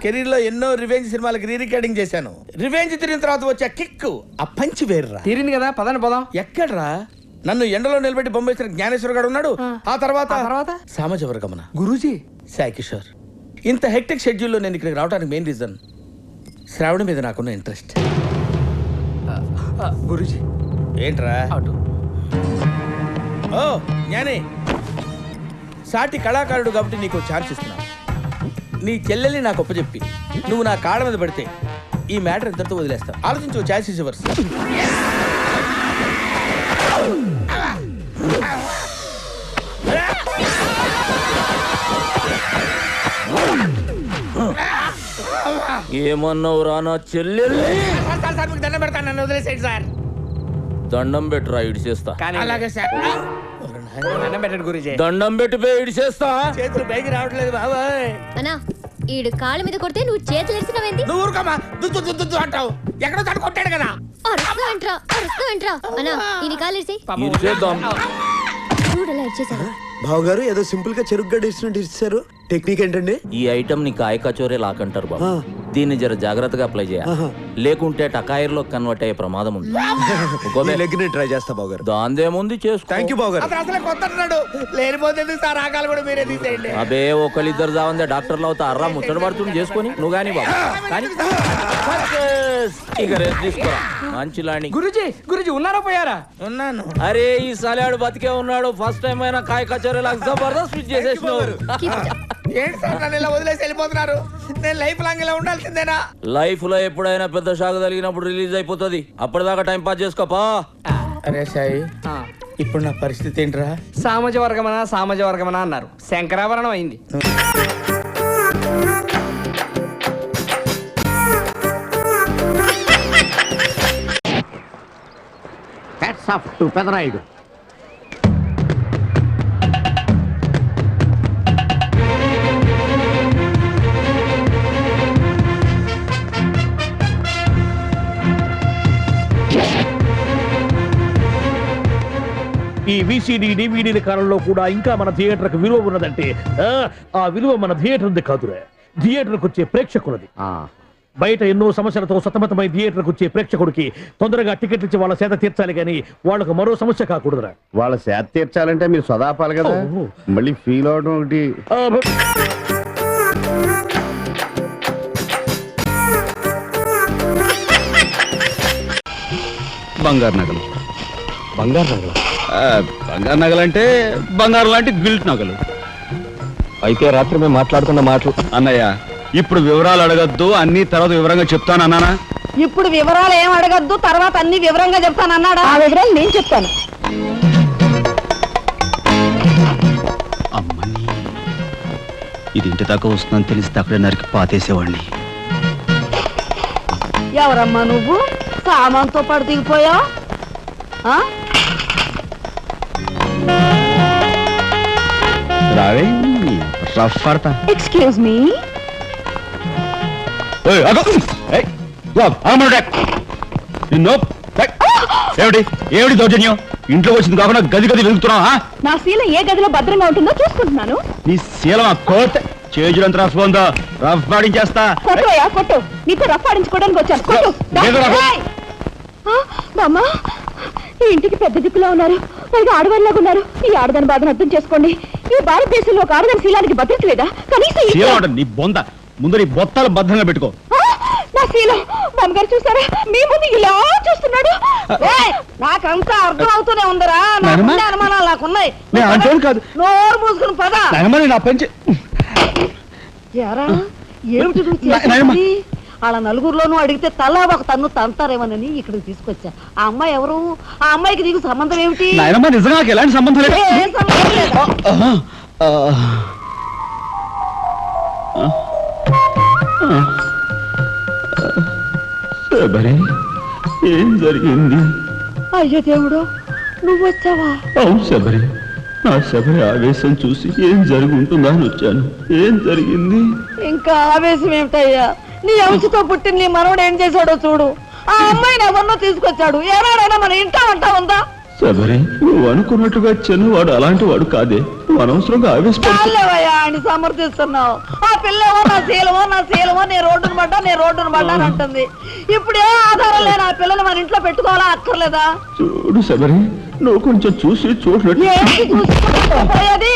Career లో ఎన్నో revenge సినిమాలకు రీ రికార్డింగ్ చేశాను. రివెంజ్ తిరిగిన తర్వాత వచ్చే కిక్ ఆ పంచి వేర్రా. తీరింది కదా, పదండి పోదాం. ఎక్కడ్రా? నన్ను ఎండలో నిలబెట్టి బొమ్మేసిన జ్ఞానేశ్వర గారు ఉన్నాడు. ఆ తర్వాత సామాజ వర్గమన గురూజీ, సాయి కిషోర్. ఇంత హెక్టిక్ షెడ్యూల్లో నేను ఇక్కడికి రావడానికి మెయిన్ రీజన్ శ్రావణి మీద నాకున్న ఇంట్రెస్ట్. గురూజీ ఏంట్రా? అటు. ఓ జ్ఞానే, సాటి కళాకారుడు కాబట్టి నీకు ఛాన్స్ ఇస్తున్నా. నీ చెల్లెల్ని నాకు ఒప్పచెప్పి నువ్వు నా కాళ్ళ మీద పడితే ఈ మ్యాటర్ ఇద్దరితో వదిలేస్తా. ఆలోచించు. ఛాన్స్ ఇవ్వర్స్. ఏమన్నావు రా నా చెల్లెల్ని? దండం పెడతాను, నన్ను వదిలేసేయండి సార్. దండం పెట్టురా, ఇడి చేస్తా. అలాగే సార్. దండం పెట్టండి గురూజీ. దండం పెట్టిపోయి ఇడి చేస్తా. చేతులు పైకి రావట్లేదు బాబాయ్. అన్నా ఈడు కాళ్ళ మీద కొడితే నువ్వు చేతులు ఎరిసినవేంది? నువ్వు ఊరుకోమా, దుద్దు దుద్దు దుద్దు అంటావు. ఎక్కడో తను కొట్టాడు కదా. అరుస్తా అన్నా ఈయన కాలు ఎరిసి ఇరిచేద్దాం. చూడలా ఇచ్చేసాడు. బావగారు ఏదో సింపుల్ గా చెరుకు గడ్డ ఇచ్చినట్టు ఇచ్చారు. టెక్నిక్ ఏంటండి? ఈ ఐటమ్ ని కాయ కచోరే లాకంటారు బాబు. దీన్ని జర జాగ్రత్తగా అప్లై చేయాలి, లేకుంటే టకాయిర్లో కన్వర్ట్ అయ్యే ప్రమాదం ఉంది. ట్రై చేస్తా బావగారు. దాందేముంది చేసుకో. థ్యాంక్ యూ బావగారు. అసలు కొత్త అంటున్నాడు. లేనిపోతే సార్ ఆకాలు కూడా మీరే తీసేయండి. అబే ఒకళ్ళిద్దరు జావందే డాక్టర్లు అవుతా. అర్రా ముచ్చట పడుతుంది చేసుకొని నువ్వు కానీ బాబు కానీ. ఇక రెస్ట్ తీసుకోరా. మంచి లాండి. గురూజీ గురూజీ ఉన్నారా పోయారా? ఉన్నాను. అరే ఈ సలాడు బతికే ఉన్నాడు. ఫస్ట్ టైం అయినా కాయ కచోరే లాగా జబర్దస్త్ స్విచ్ చేసేసినావు. ఏంటి సార్ నన్ను ఇలా వదిలేసి వెళ్ళిపోతున్నారు? నేను లైఫ్ లాంగ్ ఇలా ఉండాల్సిందేనా? లైఫ్ లో ఎప్పుడైనా పెద్ద షాక్ తగిలినప్పుడు రిలీజ్ అయిపోతుంది. అప్పటిదాకా టైం పాస్ చేసుకోపా. అరే సాయి, ఇప్పుడు నా పరిస్థితి ఏంట్రా? సామాజ వర్గమనా అన్నారు, శంకరాభరణం అయింది. పెదరాయుడు ఈ విసిడి డివిడీల కాలంలో కూడా ఇంకా మన థియేటర్కి విలువ ఉన్నదంటే ఆ విలువ మన థియేటర్ ఉంది కాదురా, థియేటర్కి వచ్చే ప్రేక్షకులది. బయట ఎన్నో సమస్యలతో సతమతమై థియేటర్కి వచ్చే ప్రేక్షకుడికి తొందరగా టికెట్లు ఇచ్చి వాళ్ళ సేద తీర్చాలి కానీ వాళ్ళకు మరో సమస్య కాకూడదురా. వాళ్ళ సేద తీర్చాలంటే మీరు సదాపాలి కదా, మళ్ళీ ఫీల్ అవడం ఒకటి. బంగారు నగలు. బంగారు నగలు బంగారు నగలు అంటే బంగారు లాంటి గిల్ట్ నగలు. అయితే రాత్రి మేము మాట్లాడుకున్న మాటలు. అన్నయ్య ఇప్పుడు వివరాలు అడగద్దు, అన్ని తర్వాత వివరంగా చెప్తాను అన్నానా? ఇప్పుడు వివరాలు ఏం అడగద్దు, తర్వాత అన్ని వివరంగా చెప్తాను అన్నాడా? ఆ వివరాలు నేను చెప్తాను. అమ్మని ఇది ఇంటి దాకా వస్తుందని తెలిస్తే అక్కడే నరికి పాతేసేవాడిని. ఎవరమ్మా నువ్వు? సామాన్తో పాటు దిగిపోయావు. రావే రఫ్ పడతా. Excuse me. ఏమిటి దౌర్జన్యం? ఇంట్లో వచ్చింది కాకుండా గది గది వెళ్తున్నావా? నా శీల ఏ గదిలో భద్రంగా ఉంటుందో చూసుకుంటున్నాను. నీ శీలం కోట్ చేజులంత రఫ్ ఉందో రఫ్ పాడించేస్తా. కొట్టుయా కొట్టు, నీతో రఫ్ ఆడించుకోవడానికి వచ్చాను. బామ్మా, ఈ ఇంటికి పెద్ద దిక్కులో ఉన్నారు, పైగా ఆడవాళ్ళలాగా ఉన్నారు. ఈ ఆడదాని బాధను అర్థం చేసుకోండి. ఈ భారతదేశంలో ఒక ఆడదాని శీలానికి భద్రత లేదా? కనీసం నీ బొంద ముందు నీ బొత్తాలు భద్రంగా పెట్టుకో. నా శీలం బామ్మగారు చూసారా, మీ ముందు ఇలా చూస్తున్నాడు. నాకంతా అర్థం అవుతూనే ఉందరా, అనుమానాలు నాకున్నాయి. నోరు మూసుకుని పద. నా పెంచి ఏమిటి అలా నలుగురిలోనూ అడిగితే తలా ఒక తన్ను తంతారేమోనని ఇక్కడికి తీసుకొచ్చా. ఆ అమ్మాయి ఎవరు? ఆ అమ్మాయికి నీకు సంబంధం ఏమిటి? నిజంగా ఎలాంటి సంబంధం లేదు. ఏం జరిగింది? అయ్యో దేవుడు, నువ్వు వచ్చావా? అవును శబరి, నా శబరి ఆవేశం చూసి ఏం జరుగుంటుందా అని వచ్చాను. ఏం జరిగింది? ఇంకా ఆవేశం ఏమిటయ్యా? నీ అంశతో పుట్టిన నీ మనవడు ఏం చేశాడో చూడు. ఆ అమ్మాయిని ఎవరినో తీసుకొచ్చాడు. ఏనాడైనా మన ఇంటా అంటా ఉందా? శబరి నువ్వు అనుకున్నట్టుగా చిన్నవాడు అలాంటి వాడు కాదే నువ్వు అనవసరంగా ఆవేశపడు చాలేవయ్యా అని సమర్థిస్తున్నావు. ఆ పిల్లేమో నా శీలమో నేను రోడ్డును పడ్డా అని అంటుంది. ఇప్పుడు ఏ ఆధారం లేని ఆ పిల్లని మన ఇంట్లో పెట్టుకోవాలా అక్కర్లేదా? చూడు శబరి నువ్వు కొంచెం చూసి చూడలేదు ఏంటి చూసుకోపోయేది?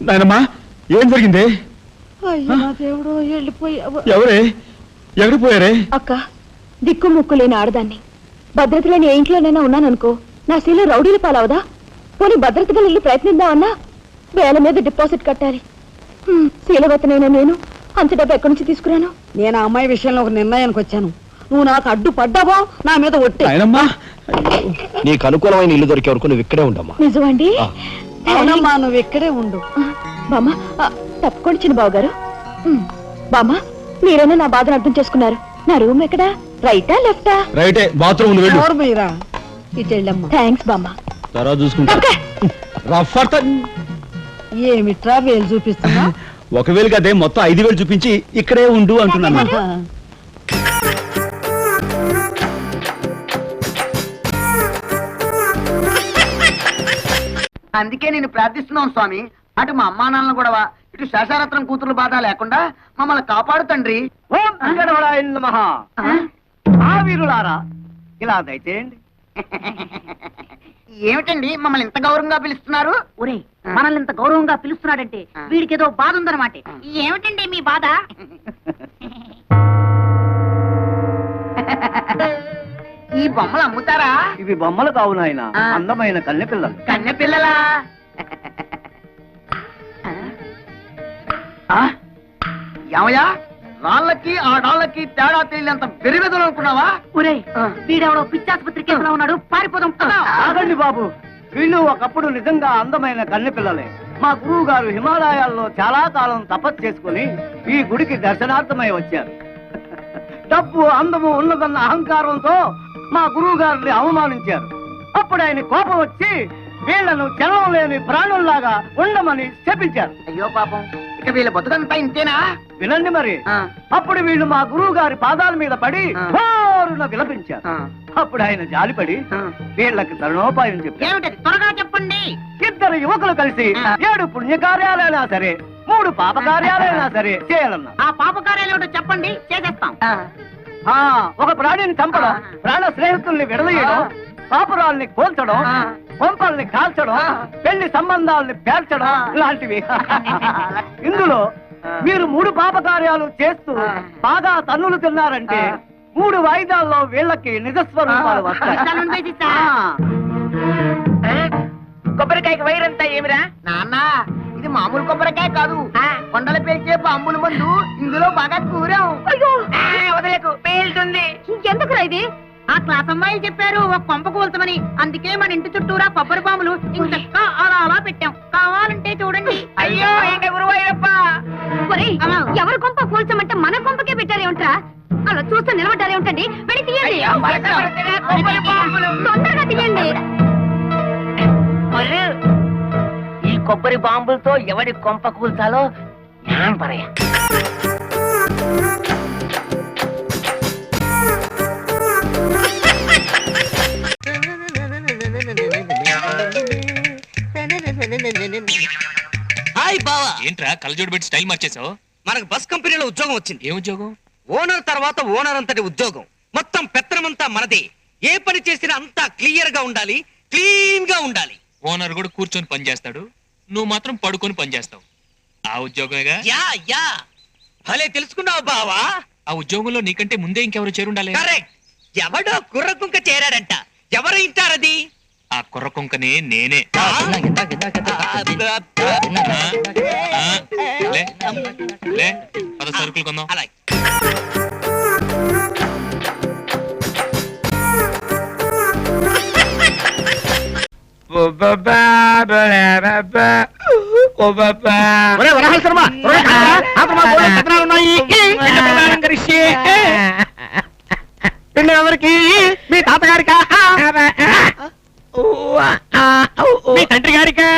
నాయనమ్మా ఏం జరిగింది? అయ్యో నా దేవుడు, వెళ్ళిపోయావు. ఎవరే ఎక్కడికి పోయారే? అక్క, దిక్కు ముక్కు లేని ఆడదాన్ని భద్రత లేని ఏ ఇంట్లోనైనా ఉన్నాననుకో, నా శీల రౌడీల పాలవదా? పోనీ భద్రతగా వెళ్ళి ప్రయత్నిద్దామన్నా వేల మీద డిపాజిట్ కట్టాలి. శీలవతనైనా నేను అంత డబ్బు ఎక్కడి నుంచి తీసుకురాను? నేను ఆ అమ్మాయి విషయంలో ఒక నిర్ణయానికి వచ్చాను. నువ్వు నాకు అడ్డు పడ్డావో నా మీద ఒట్టే. నాయనమ్మా నీకు అనుకూలమైన ఇల్లు దొరికే వరకు నువ్వు ఇక్కడే ఉండమ్మా. నిజమండి? అవునమ్మా, నువ్వు ఇక్కడే ఉండు. బామ్మ, తప్పుకోండి చిన్న బాబు గారు. బామ్మ, మీరైనా నా బాధను అర్థం చేసుకున్నారు. నా రూమ్ ఎక్కడా? రైటా లెఫ్టా? రైటే, బాత్రూమ్ వెళ్ళు. ఎవరు మీరా? ఇటు వెళ్ళమ్మా. థ్యాంక్స్ బామ్మ. తర్వాత చూసుకుంటా. ఏమిట్రా వేలు చూపిస్తున్నా? ఒకవేళ కదే మొత్తం 5,000 చూపించి ఇక్కడే ఉండు అంటున్నాను. అందుకే నేను ప్రార్థిస్తున్నాం స్వామి, అటు మా అమ్మా నాన్నలు గొడవ, ఇటు శేషారత్నం కూతురు బాధ లేకుండా మమ్మల్ని కాపాడు తండ్రి. వీరులారా ఇలా దయచేయండి. ఏమిటండి మమ్మల్ని ఇంత గౌరవంగా పిలుస్తున్నారు? ఒరే, మనల్ని ఇంత గౌరవంగా పిలుస్తున్నాడంటే వీడికి ఏదో బాధ ఉందన్నమాట. ఏమిటండి మీ బాధ? ఈ బొమ్మలు అమ్ముతారా? ఇవి బొమ్మలు కావు నాయన, అందమైన కన్నె పిల్లలు. కన్నె పిల్లలా? ఏమయ్యా, రాళ్ళకి ఆ డాళ్ళకి తేడా తెలియనంత బెరిబెదలు అనుకున్నావా? ఒరే, వీడెవడో పిచ్చాసుపత్రి కేసులో ఉన్నాడు, పారిపోదాం. ఆగండి బాబు, వీళ్ళు ఒకప్పుడు నిజంగా అందమైన కన్నె పిల్లలే. మా గురువు గారు హిమాలయాల్లో చాలా కాలం తపస్సు చేసుకుని ఈ గుడికి దర్శనార్థమై వచ్చారు. డబ్బు అందము ఉన్నదన్న అహంకారంతో మా గురువు గారిని అవమానించారు. అప్పుడు ఆయన కోపం వచ్చి వీళ్లను జనం లేని ప్రాణుల్లాగా ఉండమని శపించారు. అయ్యో పాపం, ఇక వీళ్ళ బతుకంతా ఇంతేనా? వినండి మరి. అప్పుడు వీళ్ళు మా గురువు గారి పాదాల మీద పడి హోరున విలపించారు. అప్పుడు ఆయన జాలిపడి వీళ్ళకి తరుణోపాయం చెప్పారు. ఏమిటది? త్వరగా చెప్పండి. ఇద్దరు యువకులు కలిసి 7 పుణ్యకార్యాలైనా సరే 3 పాపకార్యాలైనా సరే చేయాలన్నారు. ఆ పాపకార్యాలు చెప్పండి, చేసేస్తాం. ఒక ప్రాణిని చంపడం, ప్రాణ స్నేహితుల్ని విడదీయడం, పాపురాల్ని కోల్చడం, పంపల్ని కాల్చడం, పెళ్లి సంబంధాలని పేర్చడం లాంటివి. ఇందులో మీరు 3 పాపకార్యాలు చేస్తూ బాగా తన్నులు తిన్నారంటే 3 వాయిదాల్లో వీళ్ళకి నిజస్వరూపాలు వస్తాయి. కొబ్బరికాయకి వైరంతా ఏమిరా నాన్న? ఇది మామూలు కొబ్బరికాయ కాదు, కొండల పేల్చే బాంబుల మందు. ఇందులో బాగా కూరాం. వదలకు, పేలుతుంది. ఇంకెందుకురా ఇది? ఆ క్లాస్ అమ్మాయి చెప్పారు ఒక కొంప కూల్చమని. అందుకే మన ఇంటి చుట్టూరా కొబ్బరి బాంబులు ఇంకా అలా అలా పెట్టాం. కావాలంటే చూడండి. అయ్యో గురువయ్యప్ప, ఒరేయ్, ఎవరి కొంప కూల్చమంటే మన కొంపకే పెట్టారేమిట్రా? అలా చూస్తే నిలబడ్డారేమిటండి? వెళ్ళి తీయండి, తొందరగా తీయండి. ఈ కొబ్బరి బాంబులతో ఎవడి కొంప కూల్చాలో నేను పరయ్యా. హాయ్ బావా. ఏంట్రా కళ్ళజోడు పెట్టి స్టైల్ మార్చేసావు? మనకు బస్ కంపెనీలో ఉద్యోగం వచ్చింది. ఏ ఉద్యోగం? ఓనర్ తర్వాత ఓనర్ అంతటి ఉద్యోగం. మొత్తం పెత్తనమంతా మనదే. ఏ పని చేసినా అంతా క్లియర్ గా ఉండాలి, క్లీన్ గా ఉండాలి. ఓనర్ కూడా కూర్చొని పని చేస్తాడు, నువ్వు మాత్రం పడుకొని పని చేస్తావు. ఆ ఉద్యోగమేగా? యా యా, భలే తెలుసుకున్నావు బావా. ఆ ఉద్యోగంలో నీకంటే ముందే ఇంకెవరు చేరుండాలి. కరెక్ట్. ఎవడో కుర్రకుంక చేరాడంట. ఎవరు ఇంటారది? ఆ కుర్రకుంకనే నేనే. లే, పద సరుకులు కొందాం. అలాగే. ఎవరికి? మీ తాతగారికా? మీ తండ్రి గారికా?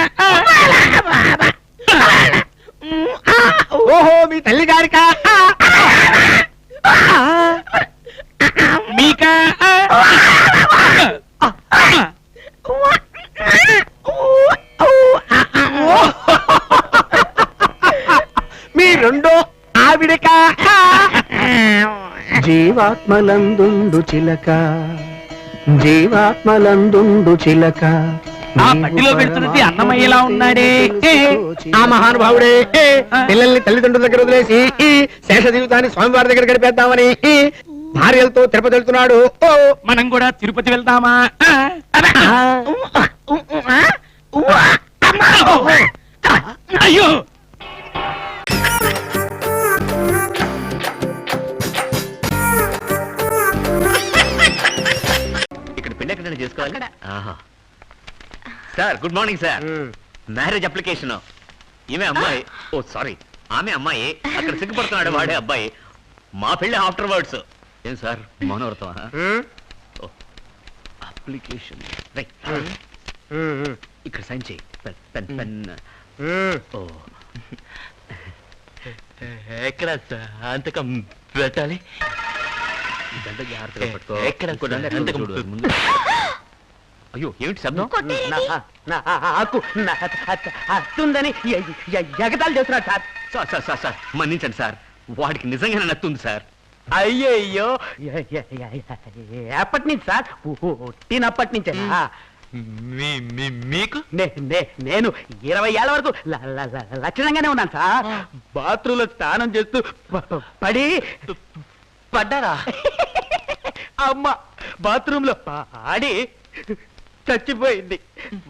ఓహో, మీ తల్లి గారికా? మీ మీకా మీ రెండో ఆవిడక జీవాత్మలందుండు చిలక జీవాత్మలందుండు చిలక ఆ పట్టిలో పెడుతున్నది అన్నమయ్యలా ఉన్నాడే ఆ మహానుభావుడే పిల్లల్ని తల్లిదండ్రుల దగ్గర వదిలేసి శేష జీవితాన్ని స్వామివారి దగ్గర గడిపేద్దామని భార్యలతో తిరుపతి వెళ్తున్నాడు. మనం కూడా తిరుపతి వెళ్దామా? అయ్యో ఇక్కడ పెళ్లి ఎక్కడ చేసుకోవాలి? Sir good morning sir. Marriage application. ఈమె అమ్మాయి, ఓ సారీ ఆమె అమ్మాయి, అక్కడ సిగ్గుపడుతున్నాడు వాడే అబ్బాయి. మా పెళ్లి ఆఫ్టర్ వర్డ్స్. ఏం సార్ మౌనవ్రతం? అప్లికేషన్ ఇక్కడ సైన్ చేయి. Pen pen. ఓ ఎక్కడ అంతకం పెట్టాలి? జాగ్రత్తగా పట్టుకో. ఎక్కడ ముందు. అయ్యో ఏమిటి శబ్దం? అత్తుందని ఎగతాలు చేస్తున్నాడు sir. Sir sir sir sir మన్నించండి సార్, వాడికి నిజంగానే నత్తుంది సార్. అయ్యయ్యో ఎప్పటి నుంచి సార్? పుట్టినప్పటి నుంచే. మీకు నేను 20 ఏళ్ల వరకు లక్షణంగానే ఉన్నాను సార్. బాత్రూంలో స్నానం చేస్తూ పడ్డారా? అమ్మ బాత్రూంలో పాడి చచ్చిపోయింది.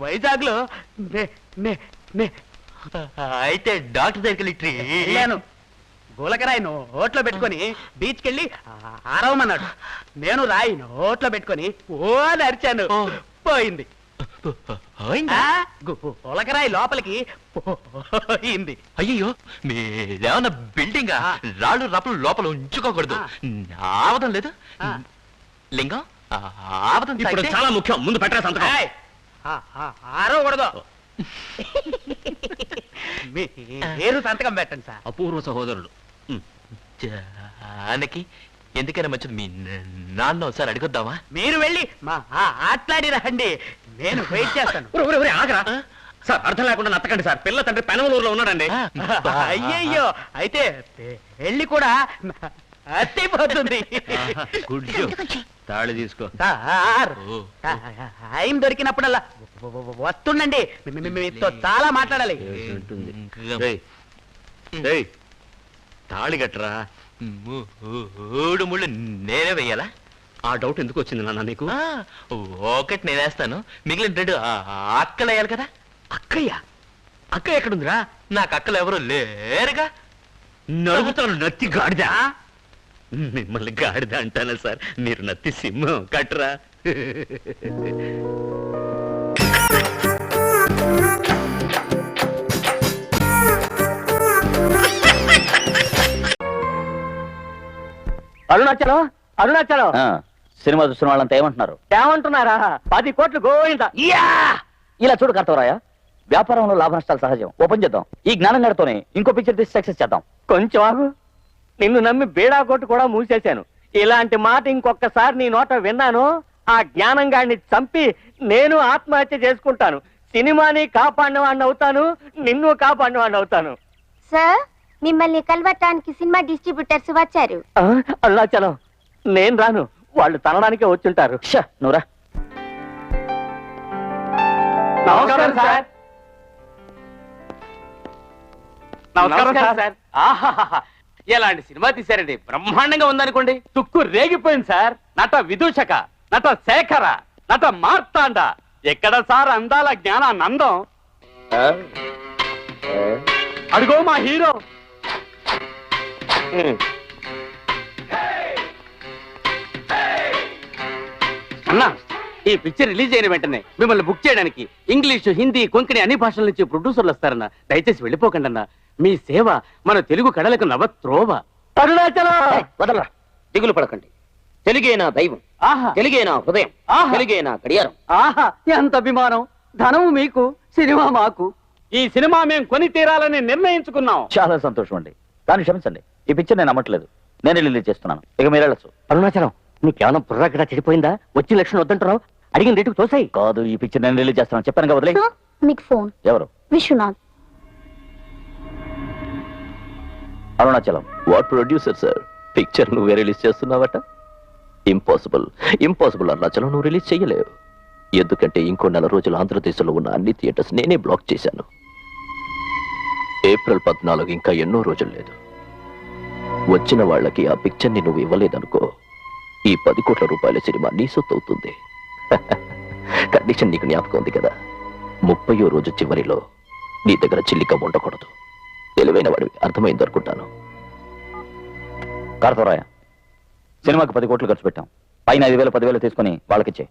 వైజాగ్ లో అయితే డాక్టర్ దగ్గరికి వెళ్ళాను. గులకరాయి నోట్లో పెట్టుకొని బీచ్కి వెళ్ళి ఆరవమన్నాడు. నేను రాయి నోట్లో పెట్టుకొని ఓ అని అరిచాను. పోయింది. గులకరాయి లోపలికి పోయింది. అయ్యో మీరేమన్నా బిల్డింగ్ రాళ్ళు రప్పలు లోపల ఉంచుకోకూడదు. ఆవదం లేదు లింగం. ఆవదం చాలా ముఖ్యం. ముందు పెట్టరా సంతకం. ఆరవకూడదు. మీరు సంతకం పెట్టండి సార్. అపూర్వ సహోదరుడు జానకి. ఎందుకైనా మంచిది మీ నాన్న ఒకసారి అడిగొద్దామా? మీరు వెళ్ళి ఆట్లాడి రండి, నేను వెయిట్ చేస్తాను. ఆగరా సార్, అర్థం లేకుండా నత్తకండి సార్. పిల్ల తండ్రి పెనమలూరులో ఉన్నాడండి. అయ్యయ్యో, అయితే పెళ్లి కూడా అత్తిపోతుంది. తాళి తీసుకో సార్. టైం దొరికినప్పుడల్లా వస్తుండండి, మీతో చాలా మాట్లాడాలి. తాళి కట్టరా. 3 ముళ్ళు నేనే వెయ్యాలా? ఆ డౌట్ ఎందుకు వచ్చింది నాన్న నీకు? ఒకటి నేనేస్తాను, మిగిలిన 2 అక్కలు వేయాలి కదా. అక్కయ్య? అక్క ఎక్కడుందిరా? నాకు అక్కలు ఎవరు లేరుగా. నడుగుతాను నత్తి గాడిద. మిమ్మల్ని గాడిద అంటానా సార్? మీరు నత్తి సింహం. కట్టరా. అరుణాచలం, అరుణాచలం. సినిమా చూసిన వాళ్ళంతా ఏమంటున్నారు? ఏమంటున్నారా? 10 కోట్లు గోయిందా. ఇలా చూడు కార్తవరాయ, వ్యాపారంలో లాభ నష్టాలు సహజం. ఓపెన్ చేద్దాం. ఈ జ్ఞానం గడతోనే ఇంకో పిక్చర్ తీసి సక్సెస్ చేద్దాం. కొంచెం ఆగు. నిన్ను నమ్మి బేడా కొట్టు కూడా మూసేశాను. ఇలాంటి మాట ఇంకొకసారి నీ నోట విన్నాను, ఆ జ్ఞానం గాడిని చంపి నేను ఆత్మహత్య చేసుకుంటాను. సినిమాని కాపాడిన వాడిని అవుతాను, నిన్ను కాపాడిన వాడిని అవుతాను. సార్, మిమ్మల్ని కలవటానికి సినిమా డిస్ట్రిబ్యూటర్స్ వచ్చారు. అరుణాచలం, నేను రాను, వాళ్ళు తనడానికే వచ్చుంటారు. నువ్వురా. నమస్కారం సార్. నమస్కారం సార్. ఆహాహా, ఎలాంటి సినిమా తీశారండి? బ్రహ్మాండంగా ఉందనుకోండి. తుక్కు రేగిపోయింది సార్. నట విదూషక, నట శేఖర, నట మార్తాండ. ఎక్కడ సార్ అందాల జ్ఞానానందం? అడుగో మా హీరో. అన్నా, ఈ పిక్చర్ రిలీజ్ అయిన వెంటనే మిమ్మల్ని బుక్ చేయడానికి ఇంగ్లీషు, హిందీ, కొంకణి అన్ని భాషల నుంచి ప్రొడ్యూసర్లు వస్తారన్నా. దయచేసి వెళ్ళిపోకండి అన్నా. మీ సేవ మన తెలుగు కళలకు నవత్రోవ. అరుణాచలం, వదలరా, దిగులు పడకండి. తెలుగే నా దైవం, తెలుగే నా హృదయం, తెలుగే నా గడియారం. ఆహా, ఎంత అభిమానం. ధనము మీకు, సినిమా మాకు. ఈ సినిమా మేము కొని తీరాలని నిర్ణయించుకున్నాం. చాలా సంతోషం అండి. కానీ క్షమించండి, ఈ పిక్చర్ నేను నమ్మట్లేదు. నేనే రిలీజ్ చేస్తున్నాను. ఇక మీరు వెళ్ళచ్చు. అరుణాచలం, నీకేమన్నా బుర్రక్కడ చెడిపోయిందా? వచ్చిన లక్షణం వద్దంటున్నావు, అడిగిన రేటుకు తోసాయి. కాదు, ఈ పిక్చర్ నేను రిలీజ్ చేస్తాను చెప్పాను కదా, వదిలే. మీకు ఫోన్. ఎవరు? Viswanath. Arunachalam. What producer sir, picture నువ్వే రిలీజ్ చేస్తున్నావట? ఇంపాసిబుల్, ఇంపాసిబుల్ అరుణాచలం, నువ్వు రిలీజ్ చేయలేవు. ఎందుకంటే ఇంకో 4 రోజులు ఆంధ్రదేశంలో ఉన్న అన్ని థియేటర్స్ నేనే బ్లాక్ చేశాను. ఏప్రిల్ 14 ఇంకా ఎన్నో రోజులు లేదు. వచ్చిన వాళ్ళకి ఆ పిక్చర్ని నువ్వు ఇవ్వలేదనుకో, ఈ 10 కోట్ల రూపాయల సినిమా నీ సొత్తు అవుతుంది. కండిషన్ నీకు జ్ఞాపకం ఉంది కదా, 30వ రోజు చివరిలో నీ దగ్గర చిల్లిక ఉండకూడదు. తెలివైన వాడివి, అర్థమైంది అనుకుంటాను. కార్తవరాయ, సినిమాకి 10 కోట్లు ఖర్చు పెట్టాం, పైన 5,000 10,000 తీసుకుని వాళ్ళకిచ్చే.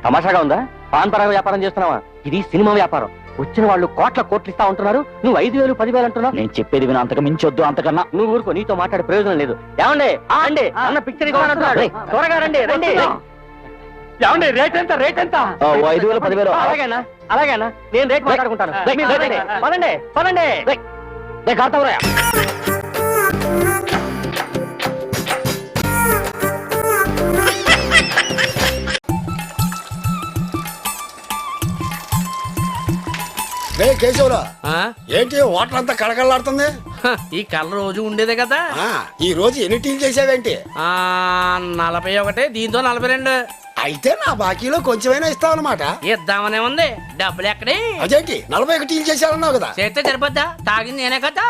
తమాషాగా ఉందా? పాన్ పరాగ వ్యాపారం చేస్తున్నావా? ఇది సినిమా వ్యాపారం. వచ్చిన వాళ్ళు కోట్లు ఇస్తా ఉంటున్నారు, నువ్వు 5,000 10,000 అంటున్నావు. నేను చెప్పేది విన, అంతకు మించొద్దు. అంతకన్నా నువ్వు ఊరుకో, నీతో మాట్లాడే ప్రయోజనం లేదు. ఏమండి అండి, అన్న పిక్చర్ ఇవ్వాలంటున్నాడు. త్వరగా రండి రండి. ఏమండి రేట్ ఎంత? రేట్ ఎంత? 5,000 10,000. అలాగేనా అలాగేనా, నేను రేట్ మాట్లాడుకుంటాను. మీరు రండి. పదండి పదండి. కార్తవరాయ, కేశవరా, ఏంటి వాటర్ అంతా కళకళలాడుతుంది? ఈ కళ్ళ రోజు ఉండేదే కదా. ఈ రోజు ఎన్ని టీలు చేసావేంటి? 41, దీంతో 42. అయితే నా బాకీలో కొంచెమైనా ఇస్తావన్నమాట. ఇద్దామనే ఉంది, డబ్బులు ఎక్కడి? అదేంటి 41 టీలు చేసావన్నావు కదా? చేస్తే సరిపోద్దా? తాగింది నేనే కదా.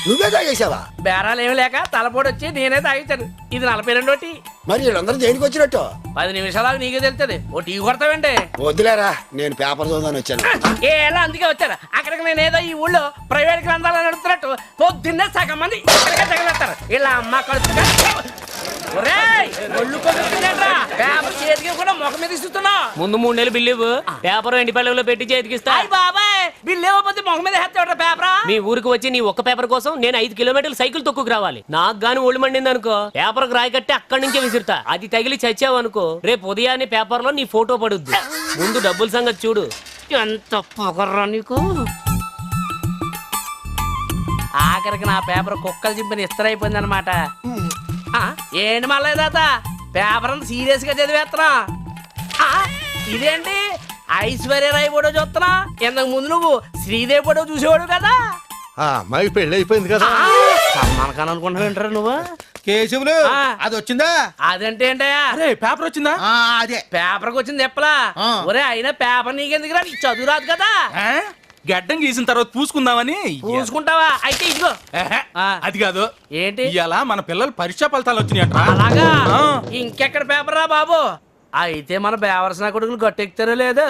నువ్వే తాగేసావా? బేరాలు ఏమి లేక తలపోటు వచ్చి నేనే తాగించాను. ఇది 42 టీ. మరి వీళ్ళందరూ దేనికి వచ్చినట్టు? 10 నిమిషాలకు నీకే తెలుస్తుంది. O T కొడతావేంటి? వద్దులేరా, నేను పేపర్ చదువుదాని వచ్చాను. ఎలా అందుకే వచ్చారు. అక్కడికి నేను ఏదో ఈ ఊళ్ళో ప్రైవేట్ గ్రంథాలు నడుపుతున్నట్టు పొద్దున్నే సగం మంది ఇక్కడికే తగలెత్తారు. ఇలా అమ్మ కడుపుగా పేపర్ చేతికి కూడా ముఖం మీద ఇస్తున్నా. ముందు 3 నెలలు బిల్లు పేపర్ ఎండి పళ్ళలో పెట్టి చేతికిస్తా. బాబాయ్, బిల్లు ఇవ్వకపోతే ముఖం మీద హెత్తాడు పేపర్. మీ ఊరికి వచ్చి నీ ఒక్క పేపర్ కోసం నేను 5 కిలోమీటర్లు సైకిల్ తొక్కుకు రావాలి. నాకు గాని ఒళ్ళు మండింది అనుకో, పేపర్ రాయి కట్టి అక్కడి నుంచే విసురుతా. అది తగిలి చచ్చావు అనుకో, రేపు ఉదయాన్నే పేపర్ లో నీ ఫోటో పడుద్ది. ముందు డబ్బుల సంగతి చూడు. ఎంత పొగర్రా నీకు. ఆఖరికి నా పేపర్ కుక్కలు చింపిన ఇస్తరైపోయింది అనమాట. ఏంటి మళ్ళీ తాత, పేపర్ అంత సీరియస్ గా చదివేస్తున్నా. ఇదేంటి ఐశ్వర్యరాయ్ ఫోటో చూస్తున్నా? ఇంతకు ముందు నువ్వు శ్రీదేవి ఫోటో చూసేవాడు కదా. అమ్మాయి పెళ్లి అయిపోయింది కదా. సమ్మానకాన్ అనుకుంటున్నావు ఏంటారు నువ్వు? కేశవులు, అది వచ్చిందా? అదంటే ఏంటయ్యా? అరే పేపర్ వచ్చిందా? అదే పేపర్కి వచ్చింది ఎప్పలా. ఒరే అయినా పేపర్ నీకెందుకు రా, నీకు చదువు రాదు కదా. గడ్డం గీసిన తర్వాత పూసుకుందామని. పూసుకుంటావా? అయితే ఇదిగో. అది కాదు. ఏంటి? ఇలా మన పిల్లలు పరీక్షా ఫలితాలు వచ్చినాయట. అలాగా? ఇంకెక్కడ పేపర్ రా బాబు. అయితే మన బేవర్సన కొడుకులు గట్టెక్తారో లేదో.